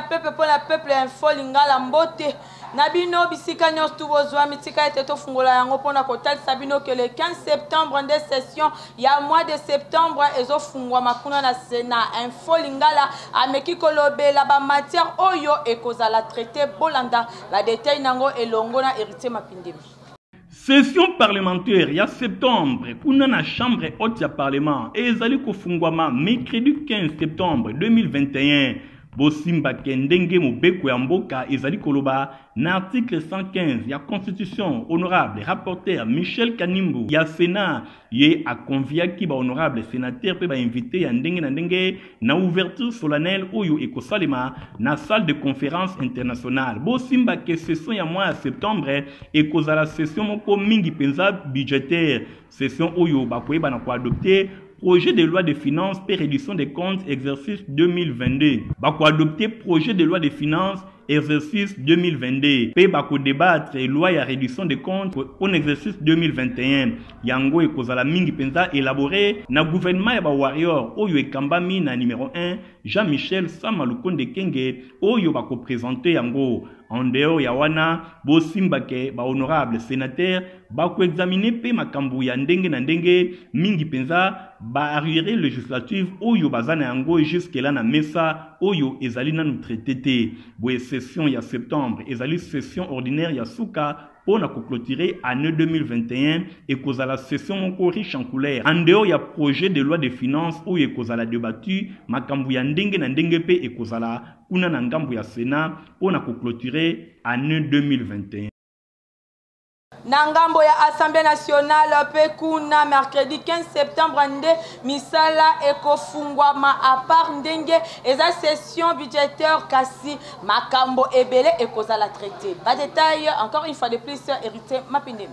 ya peuple pour la peuple info lingala mbote. Nabino bisika nyos tubozwa mitika eteto fungola yango pona kotal sabino que le 15 septembre des sessions ya mois de septembre ezo fungwa makuna na Sénat info lingala ameki kolobe la ba matière oyo ekozala traité bolanda la détail nango elongo na héritier mapindimi. Session parlementaire, il y a septembre, pour la chambre haute du parlement, et ils allaient kofungwama mercredi 15 septembre 2021. Bosimba Kendenge Mobeku Yamboka, Ezali Koloba, l'article 115, il y a Constitution, honorable rapporteur Michel Kanimbu, il y a Sénat, il y a convié qui va honorable sénateur, peut inviter Yandenge Nandenge, na ouverture solennelle, Oyo Eko Salema, na salle de conférence internationale. Bosimba que session ya mois septembre, Eko Zala session moko mingi penza budgétaire, session Oyo Bakoye Banako adopté, projet de loi de finances et réduction des comptes exercice 2022. Bako adopté projet de loi de finances exercice 2022. Pe bako débattre loi ya réduction des comptes en exercice 2021. Yango ekozala mingi penza élaboré na gouvernement ya ba warrior oyo ekambami na numéro 1 Jean-Michel Samalukonde Kenge oyo bako présenter yango. En dehors ya wana Bosimbake ba honorable sénateur bako examiner pe makambu ya ndenge na ndenge mingi penza ba arriéré législative oyo bazana yango jusque là na mesa oyo ezali na nous traité boye session ya septembre ezali session ordinaire ya souka pour clôturer année 2021 et cause à la session moko riche en couleurs. En dehors il y a projet de loi de finances où il cause à la débattu makambu ya ndenge na ndenge pe et cause à la kuna na ngambu ya Sénat pour clôturer année 2021. Nangambo ya Assemblée nationale pekuna mercredi 15 septembre nde misala ekofungwama à part ndenge eza session budgétaire kasi makambo ebele ekozala traité. Pas détail encore une fois de plus hérité Mapindemi.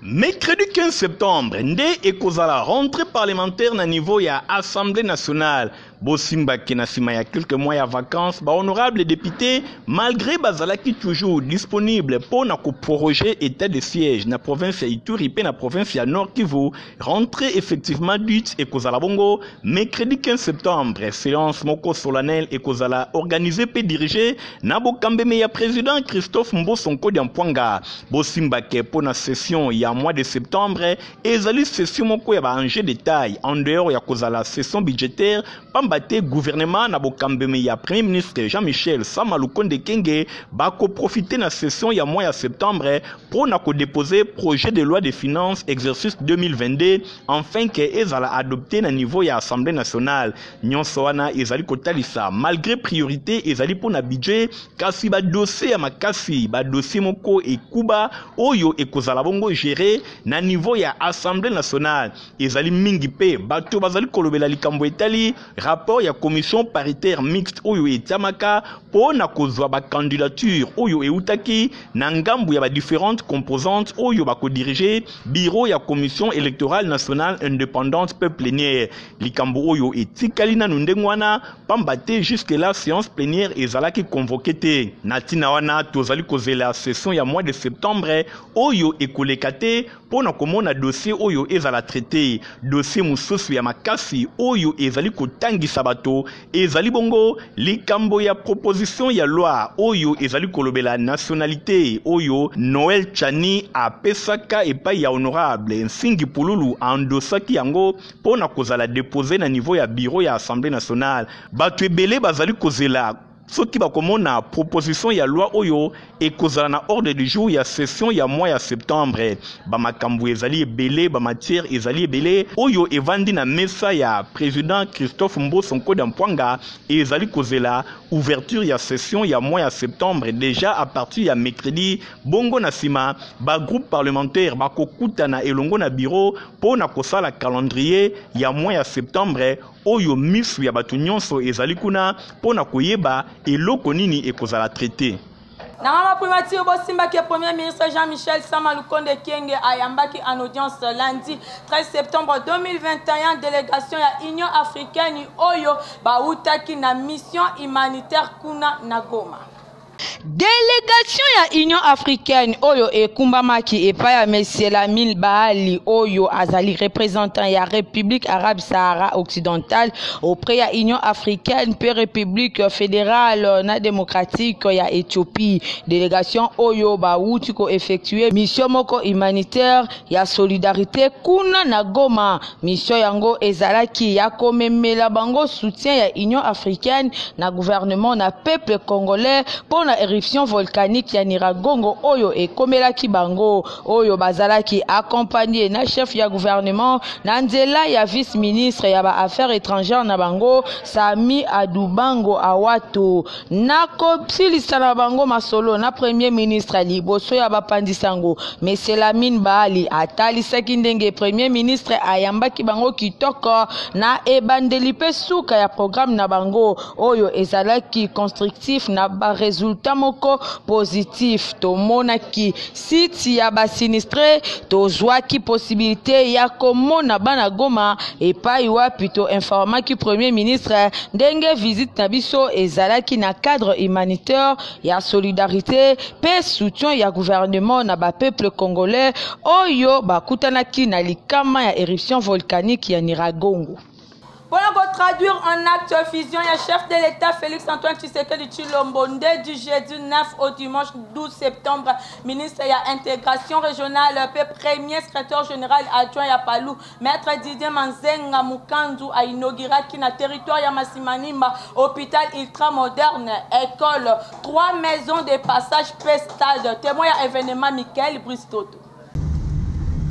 Mercredi 15 septembre, nde ekozala rentrée parlementaire na niveau ya Assemblée nationale. Bosimba Kenasima ya quelques mois ya vacances, ba honorable député, malgré bazalaki toujours disponible pour na proroger état de siège na province ya Ituri pe na province ya Nord Kivu, rentrée effectivement dite ekozala bongo mercredi 15 septembre, séance moko solennelle ekozala organisée pe dirigée na bokambeme ya président Christophe Mbosonko Diampwanga. Bosimba ke pour na session ya mois de septembre, ezali session moko ya ba enjeu de taille en dehors ya kozala session budgétaire pambate gouvernement na bokambeme ya premier ministre Jean-Michel Samalukonde Kenge bako profiter na session ya mois ya septembre pour na ko déposer projet de loi de finances exercice 2022 enfin que ezala adopté na niveau ya Assemblée nationale. Nyonso wana ezali kotalisa malgré priorité ezali pour na budget kasi ba dossier ya makasi ba dossier moko ekuba oyo ekozala bongo géré na niveau ya Assemblée nationale ezali mingi pe bato bazali kolobela likambo etali rapport ya commission paritaire mixte oyo etamaka po na kozwa ba candidature oyo eutaki na ngambu ya ba différentes composantes oyo bako diriger bureau ya commission électorale nationale indépendante peu plénière likambo oyo etikali na ndengwana pambate jusque la séance plénière ezalaki convoqué te natina wana tozali kozela session ya mois de septembre oyo ekolekate po na komona dossier oyo ezala traité dossier mususu ya makasi oyo ezali kotangisa bato ezali bongo likambo ya proposition ya loi oyo ezali kolobela nationalité oyo Noël Chani apesaka epai ya honorable Nsingi Pululu andosaki yango po na kozala déposer na niveau ya bureau ya Assemblée nationale bato ebele bazali kozela soki bakomona proposition ya loi oyo ekozala na ordre du jour ya session ya mois ya septembre bamakambu ezali ebele bamatière ezali ebele oyo evandi na mesa ya président Christophe Mbosonko Diampwanga ezali kozela ouverture ya session ya mois ya septembre déjà à partir ya mercredi bongo na sima ba groupe parlementaire bakokutana elongo na bureau po na kosala calendrier ya mois ya septembre oyo misu ya bato nyonso ezali kuna po na koyeba eloko nini ekozala traité. Nangama primature Bosimba que premier ministre Jean-Michel Samalukonde Kenge ayambaki en audience lundi 13 septembre 2021 délégation ya Union africaine oyo bautaki na mission humanitaire kuna na Goma. Délégation ya Union africaine oyo ekumbamaki epai ya Monsieur Lamine Bahali oyo azali représentant ya République arabe Sahara occidentale auprès ya Union africaine pe République fédérale na démocratique ya Éthiopie. Délégation oyo bauti ko effectuer mission moko humanitaire ya solidarité kuna na Goma. Mission yango ezalaki ya komemela bango soutien ya Union africaine na gouvernement na peuple congolais pour la éruption volcanique ya Nyiragongo oyo ekomelaki bango oyo bazalaki accompagné na chef ya gouvernement na nzela ya vice-ministre ya ba affaires étrangères na bango Sami Adubango Awato na kopsilisa na bango masolo na premier ministre liboso ya bapandisango Monsieur Lamine Bahali atalisaki ndenge premier ministre ayambaki bango kitoko na ebandeli pe suka ya programme na bango oyo ezalaki constructif na ba résultat moko positif. Tomonaki site ya ba sinistre tozwaki possibilité ya komona bana Goma epai wapi to informaki premier ministre ndenge visite na biso ezalaki na cadre humanitaire ya solidarité pe soutien ya gouvernement na ba peuple congolais oyo bakutanaki na likama ya éruption volcanique ya Nyiragongo. Pour traduire en acte fusion, il y a chef de l'État Félix-Antoine Tshisekedi Tshilombo du jeudi 9 au dimanche 12 septembre, ministre de l'intégration régionale, premier secrétaire général adjoint à Palou, maître Didier Manzenga Mukandu a inauguré qui na territoire ya Masimanimba, hôpital ultramoderne, école, 3 maisons de passage, stade, témoin à événement Michael Bristoto.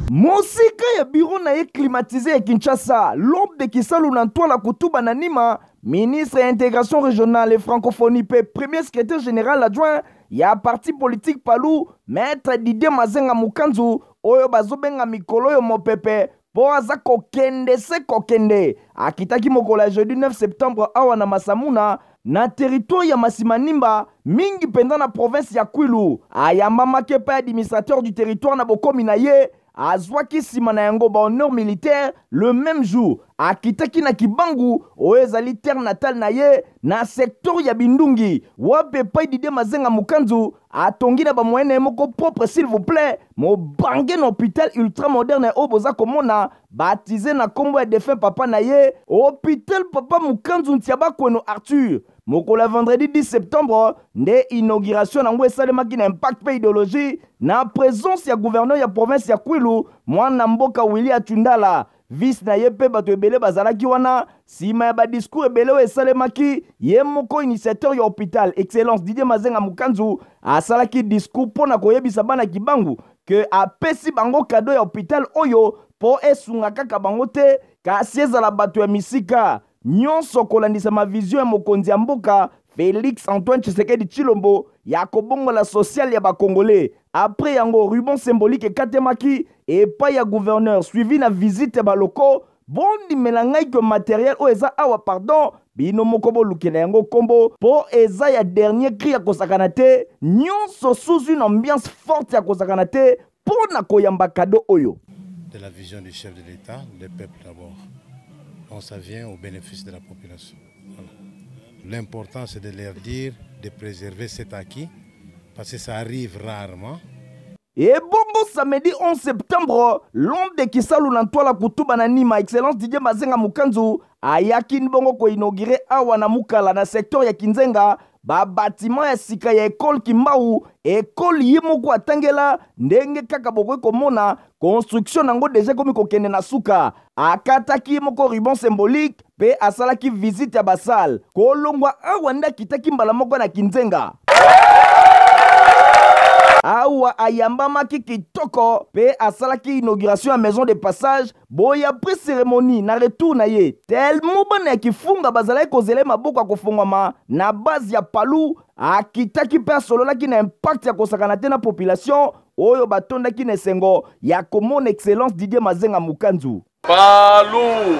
Mosika ya bureau na ye climatisé ya Kinshasa, l'homme de Kisalu Nantoala Kutuba Nanima, ministre de l'intégration régionale et francophonie, premier secrétaire général adjoint, ya parti politique Palou, maître Didier Mazenga Mukanzu, oyo bazobenga mikolo yo mopepe, po aza kokende se kokende. Akitaki mokola jeudi 9 septembre awa na Masamuna, na territoire ya Masimanimba, mingi pendant na province ya Kwilu, ayamba makepe administrateur du territoire na bokomi na ye, azwaki sima na yango ba honneur militaire le même jour akitaki na Kibangu oezali terre natal na ye na secteur ya Bindungi wape pai Didier Mazenga Mukanzu atongi na ba moyenne moko propre s'il vous plaît mo bange na hôpital ultramoderne oboza komona baptisé na kombo ya défunt papa na ye hôpital papa Mukanzu Ntiaba Kweno Arthur. Mokola vendredi 10 septembre, nde inauguration nango esalemaki na impact pe idéologie na présence ya gouverneur ya province ya Kwilu, mwana mboka Willy Atundala. Vice na ye pe bato ebele bazalaki wana, sima ya ba discours ebele esalemaki, ye moko initiateur ya hôpital, excellence Didier Mazenga Mukanzu, asalaki discours pona koyebisa bana Kibangu, que apesi bango cadeau ya hôpital oyo, po esunga kaka bango te, kasi ezala bato ya misika. Nyonso kolandisa ma vision ya mokonzi ya mboka Félix-Antoine Tshisekedi Tshilombo ya kobongola social ya bakongolais. Après yango ruban symbolique ekatemaki epai ya gouverneur suivi na visite baloko bondi melangai que matériel o eza awa pardon bino moko bolukela yango kombo po eza ya dernier cri ya kosakana te nyonso sous une ambiance forte ya kosakana te pona koyamba cadeau oyo. De la vision du chef de l'État, le peuple d'abord. Donc ça vient au bénéfice de la population. Voilà. L'important c'est de leur dire de préserver cet acquis parce que ça arrive rarement. Et bongo samedi 11 septembre, l'homme de Kisalu Nantoala Kutuba Nanima, excellence Didier Mazenga Mukanzu, ayaki bongo ko inauguré awa na Mukala na secteur ya Kinzenga, ba bâtiment ya sika ya école Kimbau, école yimoko atangela, ndenge kaka bokwe komona, construction nango déjà komi kokende na suka. Akataki moko ruban symbolique, pe asalaki visite ya basal. Kolongwa awa nda kitaki mbala moko na Kinzenga. Awa ayambamaki kitoko pe asalaki inauguration à maison de passage boya après cérémonie na retour na ye tellement bana kifunga bazalaki kozela maboko akofungwama na base ya Palou akitaki pe asololaki na impact ya kosakana te na population oyo batondaki na esengo ya komona excellence Didier Mazenga Mukanzu Palou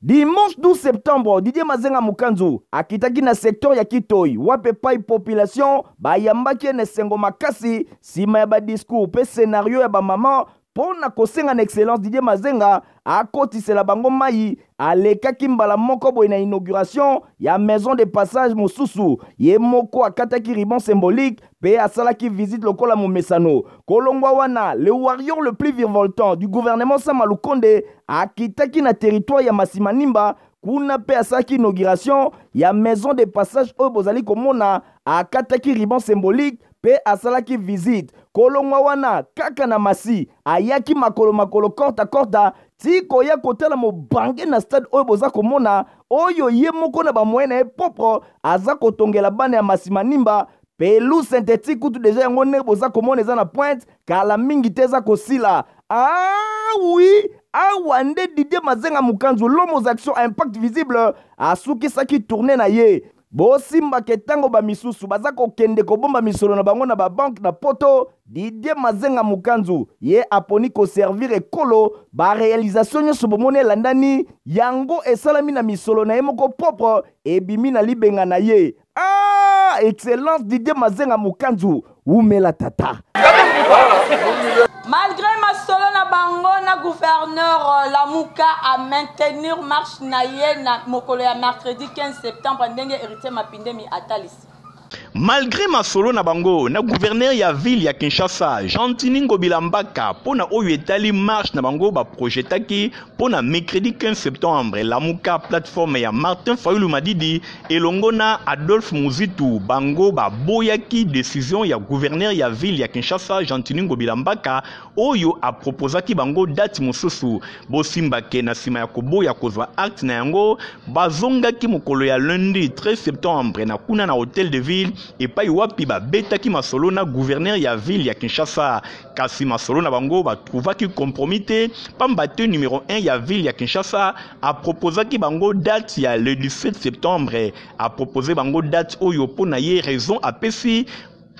Dimanche 12 septembre, Didier Mazenga Mukanzu akitaki na secteur ya Kitoi wape pai population bayambaki na sengo makasi sima ya ba discours pe scénario ya ba maman pona kosenga na excellence Didier Mazenga akotisela bango mai alekaki mbala moko boye na inauguration ya maison de passage mosusu ye moko akataki ribbon symbolique pe asalaki visite lokola momesano kolongwa wana le warrior le plus virevoltant du gouvernement Sama Lukonde akitaki na territoire ya Masimanimba kuna pe asalaki inauguration ya maison de passage oyo bozali komona akataki ribbon symbolique pe asalaki visite kolongwa wana kaka na masi ayaki makolo korta tiko ya kotala mobange na stade oyo boza komona oyo ye moko na bamoyen na ye propre aza kotongela bana ya Masimanimba pelouse synthétique kutu deja yango ndenge boza komona eza na pointe kala mingi te eza kosila. Oui, awa nde Didier Mazenga Mukanzu l'homme aux actions à impact visible asukisaki tourner na ye bosimba ketango ba misusu baza kokende kobomba misolo na bango na ba banque na poto Didier Mazenga Mukanzu ye aponi ko servir ekolo ba réalisation nyonso bomone landani yango esalami na misolo na ye moko propre ebimi na libenga na ye. Excellence Didier Mazenga Mukanzu umela tata. Malgré Masolo na bango na gouverneur Lamuka a maintenir marche na ye na mokolo ya mercredi 15 septembre ndenge héritier Mapindemi atalisi. Malgré Masolo na bango na gouverneur ya ville ya Kinshasa Gentini Ngobila Mbaka pona oyo etali marche na bango ba projetaki pona mercredi 15 septembre Lamuka plateforme ya Martin Fayulu Madidi elongo na Adolphe Muzitu bango ba boyaki décision ya gouverneur ya ville ya Kinshasa Gentini Ngobila Mbaka oyo a proposaki bango date mosusu bosimba ke na sima ya koboya kozwa acte na yango bazongaki mokolo ya lundi 13 septembre na kuna na hôtel de ville et pas wapi ba betaki masolo na gouverneur ya ville ya Kinshasa kasi masolo na bango ba trouvaki compromis pambate numéro 1 ya ville ya Kinshasa a proposaki bango date ya le 17 septembre a proposé bango date oyo pona ye raison a pesi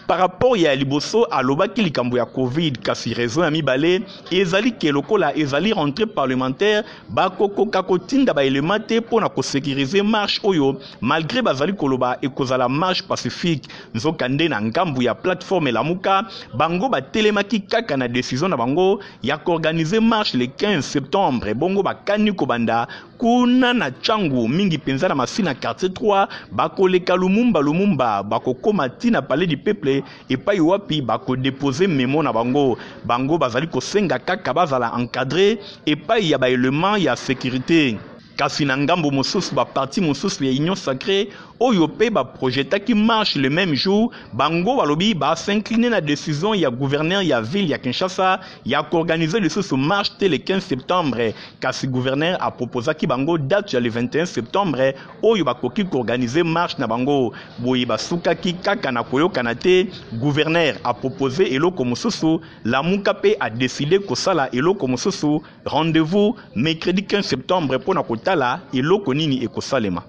par rapport ya liboso alobaki likambo ya Covid kasi raison ya mibale ezali ke lokola ezali rentrée parlementaire bakokoka kotinda ba élément te pona ko sécuriser marche oyo malgré bazali koloba ekozala marche pacifique nzokande na ngambu ya plateforme Lamuka bango batelemaki kaka na décision na bango ya organiser marche le 15 septembre bongo bakani kobanda kuna na changu mingi penza na masina quartier 3 bakoleka Lumumba bakokoma tina palais du peuple et pas wapi bako déposer memo na bango bazali kosenga kaka bazala encadré et pas ya ba élément ya sécurité kasi na ngambo mosusu ba parti mosusu ya union sacrée oyo pe ba projetaki marche le même jour bango balobi ba s'incliner na décision ya gouverneur ya ville ya Kinshasa ya organiser le sous marche le 15 septembre kasi gouverneur a proposaki bango date ya le 21 septembre oyo bakoki ko organiser marche na bango boyi basukaki kaka na koyokana te gouverneur a proposé eloko mosusu Lamuka pe a décidé kosala eloko mosusu rendez-vous mercredi 15 septembre pona kotala eloko nini ekosalema.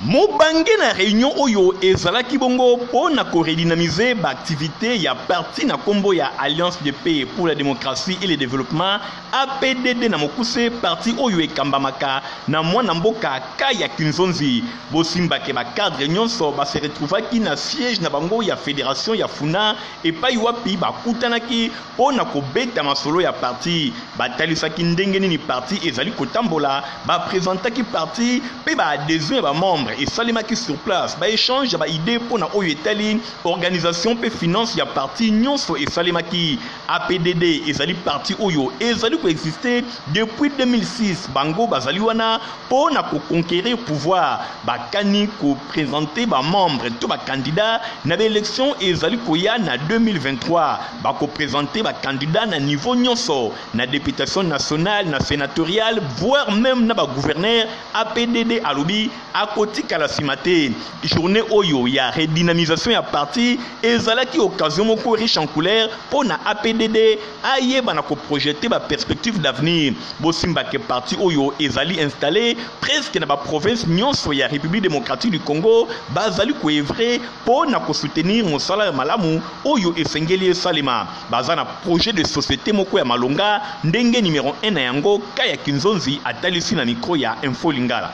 Mobange na réunion oyo ezalaki bongo pona ko redynamiser ba activité ya parti na kombo ya Alliance de paix pour la démocratie et le développement APDD na mokuse parti oyo ekambamaka na mwana mboka Kaya Kinzonzi bosimba ke ba cadre nyonso ba se retrouvaki na siège na bango ya fédération ya Funa et pa wapi ba kutanaki pona ko beta masolo ya parti batalisaki ndenge nini parti ezali kotambola ba présentaki parti pe ba adhésion ba membre et salimaki sur place ba échange ba idée pour na oyo etali organisation pe finance ya parti nyonso et salimaki APDD ezali parti oyo ezali ko exister depuis 2006 bango bazali wana pour na ko conquérir pouvoir bakani ko présenter ba membre to ba candidat na ba élection ezali ko ya na 2023 ba ko présenter ba candidat na niveau nyonso na députation nationale na sénatoriale voire même na ba gouverneur APDD alobi à côté kala simate journée oyo ya redynamisation ya parti ezalaki occasion moko riche en couleur pour na APDD ayeba na ko projeter ba perspective d'avenir bosimba ke parti oyo ezali installé presque na ba province nyonso ya République démocratique du Congo bazali ko evrer pour na ko soutenir mosala malamu oyo esengeli salima bazana projet de société moko ya malonga ndenge numéro 1 na yango Kaya Kinzonzi atalisi na micro ya Info Lingala.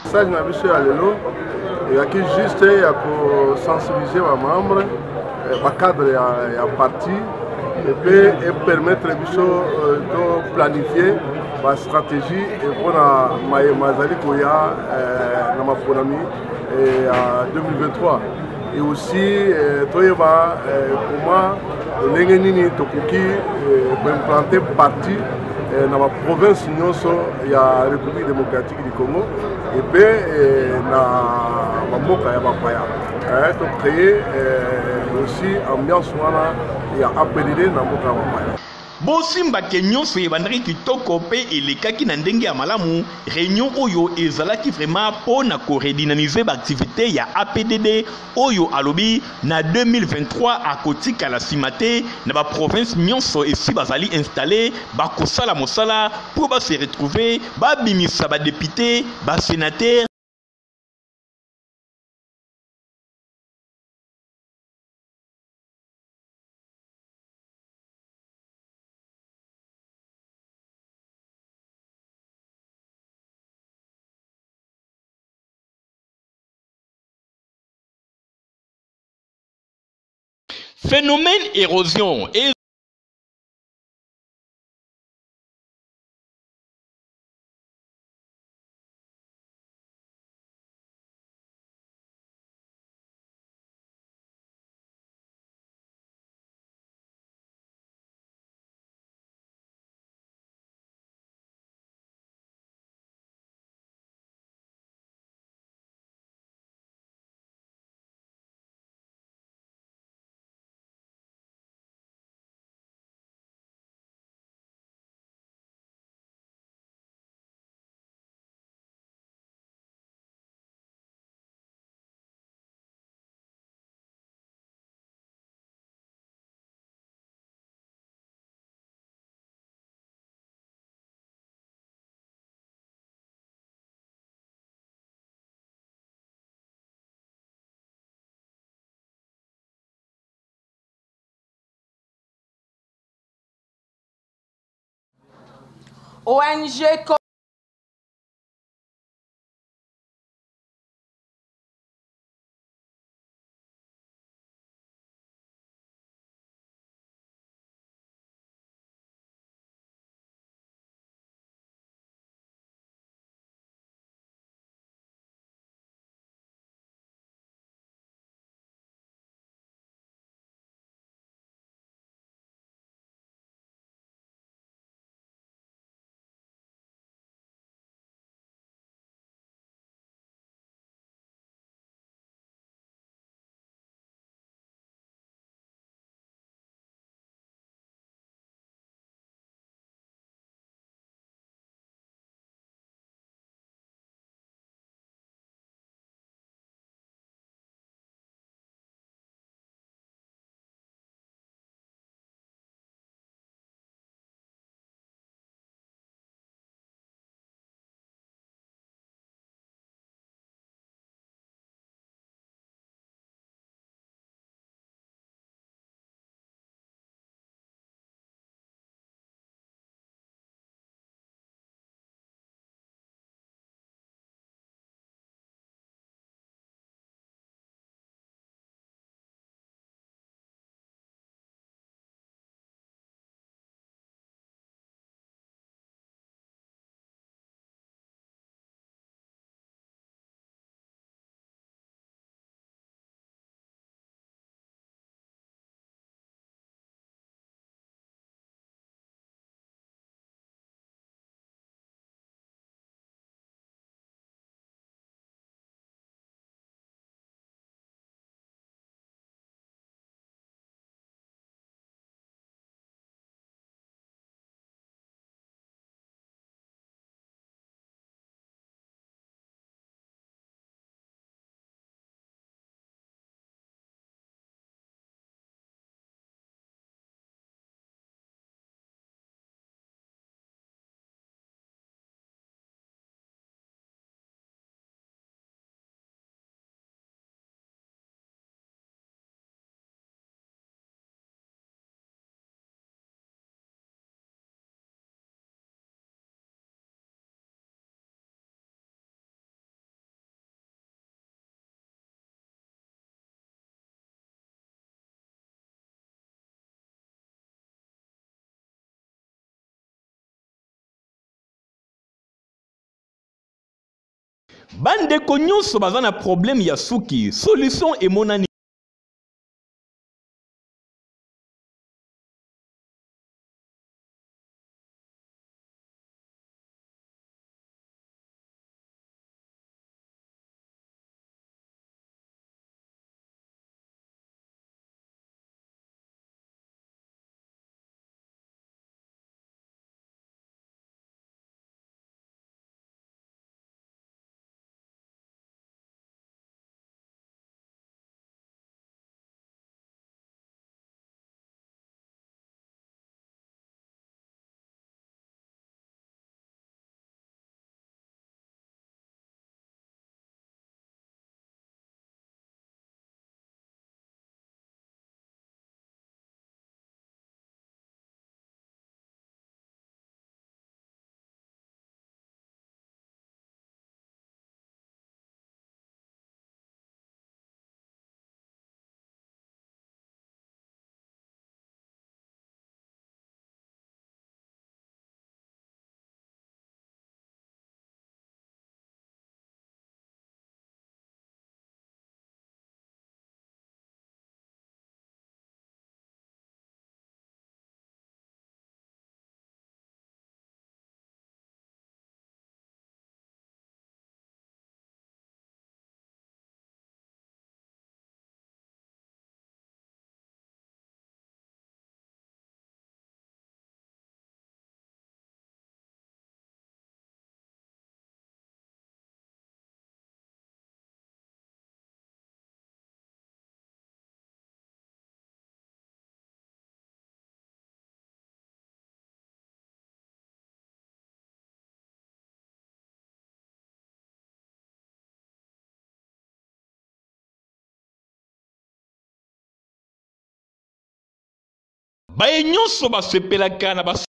Message na biso ya lelo eyaki juste ya kosensibilize bamembre bacadre ya parti epe epermettre biso to planifier bastratégie mpona mayema azali koya na maponami ya 2023 et aussi toyeba comment ndenge nini tokoki koimplanter parti na baprovince nyonso ya République démocratique du Congo epe na bamboka ya bapaya tocreye aussi ambiance wana ya APDD na mboka ya bapaya. Bosimbake nyonso ebandaki kitoko mpe elekaki na ndenge ya malamu. Réunion oyo ezalaki vraiment mpo na koredynamiser baaktivité ya APDD oyo alobi na 2023 akotikala nsima te na baprovince nyonso esi bazali installé bakosala mosala mpo base retrouver babimisa badepute basénateur phénomène érosion et ONG bandeko nyonso baza na problème ya suki solution emonani. Baye nyonso basepelaka na bas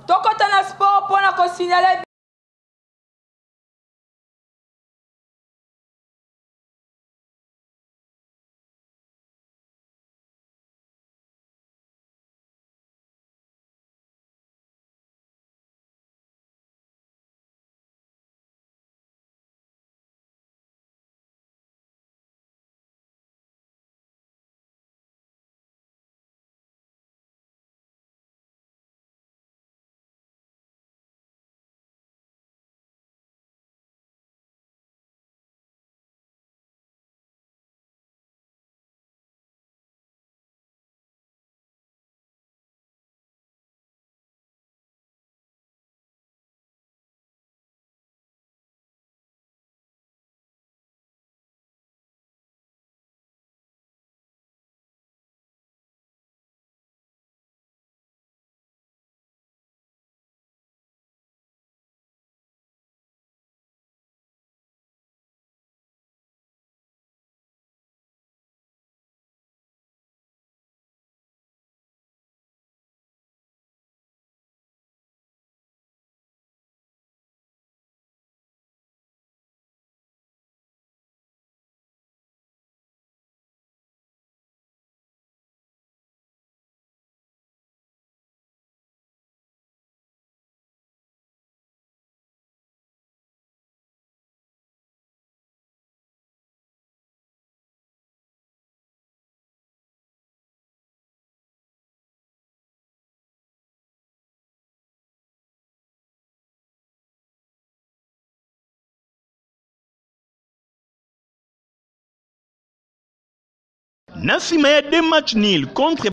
tokota na sport mpona kosignaler Nassima ya 2 matchs nuls contre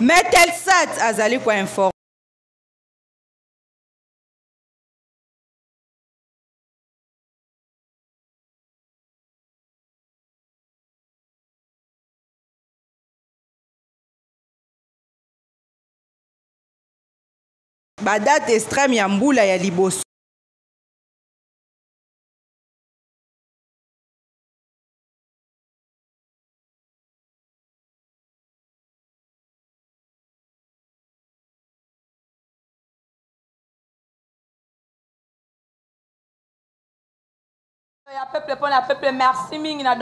Metelsat azali kwa informe. Badate extrême ya mbula ya liboso. Ya peuple pour la peuple merci mingi na